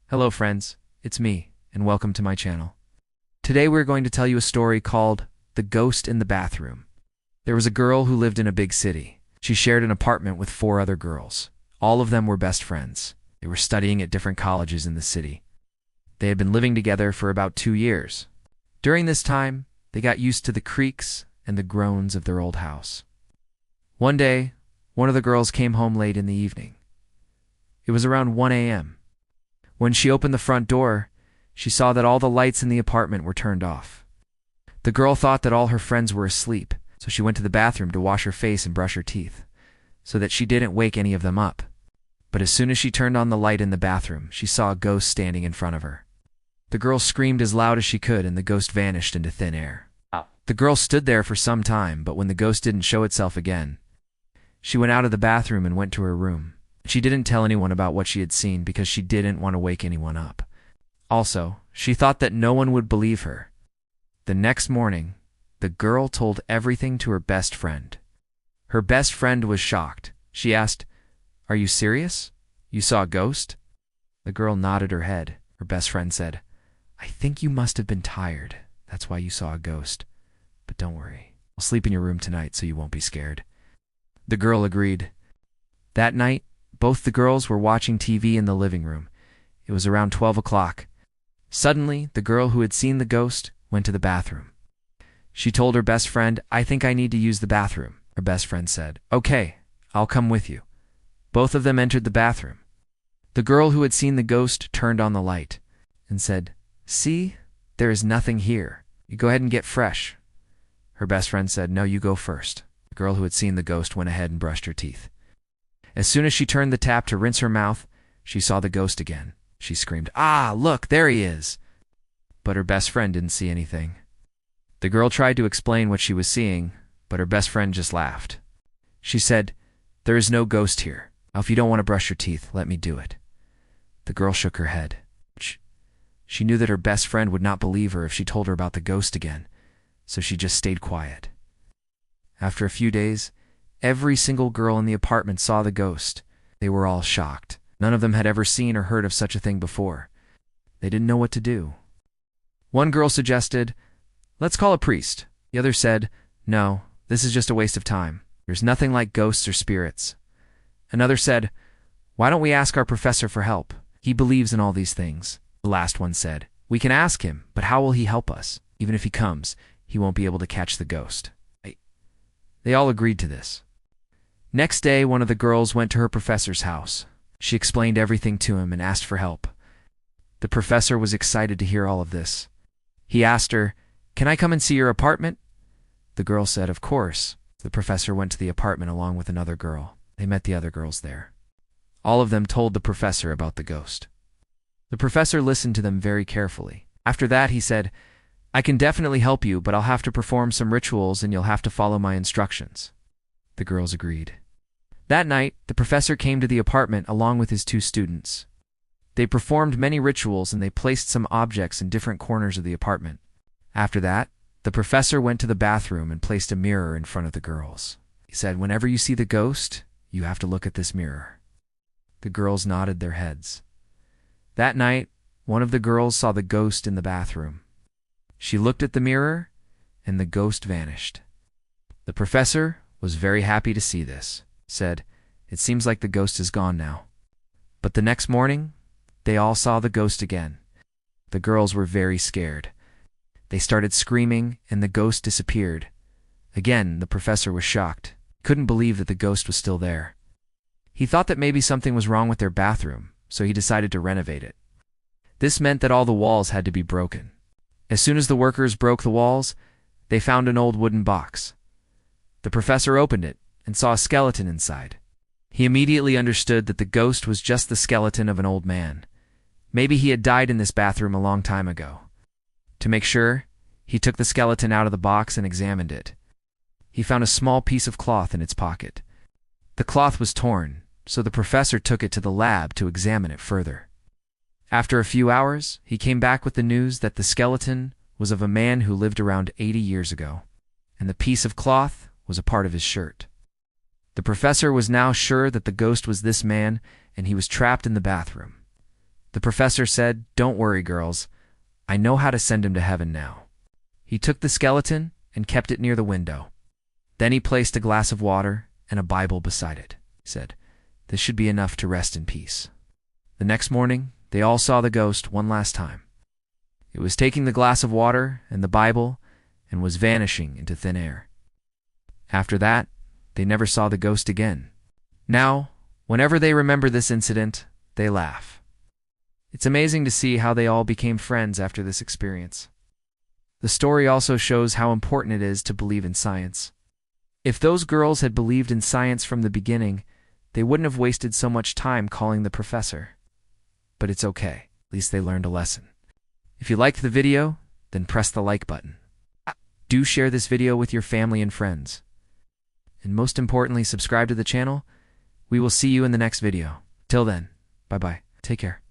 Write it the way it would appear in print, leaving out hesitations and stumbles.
Hello friends, it's me, and welcome to my channel. Today we're going to tell you a story called The Ghost in the Bathroom. There was a girl who lived in a big city. She shared an apartment with 4 other girls. All of them were best friends. They were studying at different colleges in the city. They had been living together for about 2 years. During this time, they got used to the creaks and the groans of their old house. One day, one of the girls came home late in the evening. It was around 1 a.m. When she opened the front door, she saw that all the lights in the apartment were turned off. The girl thought that all her friends were asleep, so she went to the bathroom to wash her face and brush her teeth, so that she didn't wake any of them up. But as soon as she turned on the light in the bathroom, she saw a ghost standing in front of her. The girl screamed as loud as she could, and the ghost vanished into thin air. The girl stood there for some time, but when the ghost didn't show itself again, she went out of the bathroom and went to her room. She didn't tell anyone about what she had seen because she didn't want to wake anyone up. Also, she thought that no one would believe her. The next morning, the girl told everything to her best friend. Her best friend was shocked. She asked, "Are you serious? You saw a ghost?" The girl nodded her head. Her best friend said, "I think you must have been tired. That's why you saw a ghost. But don't worry. I'll sleep in your room tonight so you won't be scared." The girl agreed. That night, both the girls were watching TV in the living room. It was around 12 o'clock. Suddenly, the girl who had seen the ghost went to the bathroom. She told her best friend, "I think I need to use the bathroom." Her best friend said, "Okay, I'll come with you." Both of them entered the bathroom. The girl who had seen the ghost turned on the light and said, "See, there is nothing here. You go ahead and get fresh." Her best friend said, "No, you go first." The girl who had seen the ghost went ahead and brushed her teeth. As soon as she turned the tap to rinse her mouth, she saw the ghost again. She screamed, "Ah, look, there he is!" But her best friend didn't see anything. The girl tried to explain what she was seeing, but her best friend just laughed. She said, "There is no ghost here. Now, if you don't want to brush your teeth, let me do it." The girl shook her head. She knew that her best friend would not believe her if she told her about the ghost again, so she just stayed quiet. After a few days, every single girl in the apartment saw the ghost. They were all shocked. None of them had ever seen or heard of such a thing before. They didn't know what to do. One girl suggested, "Let's call a priest." The other said, "No, this is just a waste of time. There's nothing like ghosts or spirits." Another said, "Why don't we ask our professor for help? He believes in all these things." The last one said, "We can ask him, but how will he help us? Even if he comes, he won't be able to catch the ghost." They all agreed to this. Next day, one of the girls went to her professor's house. She explained everything to him and asked for help. The professor was excited to hear all of this. He asked her, "Can I come and see your apartment?" The girl said, "Of course." The professor went to the apartment along with another girl. They met the other girls there. All of them told the professor about the ghost. The professor listened to them very carefully. After that, he said, "I can definitely help you, but I'll have to perform some rituals and you'll have to follow my instructions." The girls agreed. That night, the professor came to the apartment along with his 2 students. They performed many rituals and they placed some objects in different corners of the apartment. After that, the professor went to the bathroom and placed a mirror in front of the girls. He said, "Whenever you see the ghost, you have to look at this mirror." The girls nodded their heads. That night, one of the girls saw the ghost in the bathroom. She looked at the mirror, and the ghost vanished. The professor was very happy to see this, said, "It seems like the ghost is gone now." But the next morning, they all saw the ghost again. The girls were very scared. They started screaming, and the ghost disappeared. Again, the professor was shocked. He couldn't believe that the ghost was still there. He thought that maybe something was wrong with their bathroom, so he decided to renovate it. This meant that all the walls had to be broken. As soon as the workers broke the walls, they found an old wooden box. The professor opened it and saw a skeleton inside. He immediately understood that the ghost was just the skeleton of an old man. Maybe he had died in this bathroom a long time ago. To make sure, he took the skeleton out of the box and examined it. He found a small piece of cloth in its pocket. The cloth was torn, so the professor took it to the lab to examine it further. After a few hours, he came back with the news that the skeleton was of a man who lived around 80 years ago, and the piece of cloth was a part of his shirt. The professor was now sure that the ghost was this man, and he was trapped in the bathroom. The professor said, "Don't worry, girls. I know how to send him to heaven now." He took the skeleton and kept it near the window. Then he placed a glass of water and a Bible beside it. He said, "This should be enough to rest in peace." The next morning, they all saw the ghost one last time. It was taking the glass of water and the Bible and was vanishing into thin air. After that, they never saw the ghost again. Now, whenever they remember this incident, they laugh. It's amazing to see how they all became friends after this experience. The story also shows how important it is to believe in science. If those girls had believed in science from the beginning, they wouldn't have wasted so much time calling the professor. But it's okay, at least they learned a lesson. If you liked the video, then press the like button. Do share this video with your family and friends. And most importantly, subscribe to the channel. We will see you in the next video. Till then, bye-bye. Take care.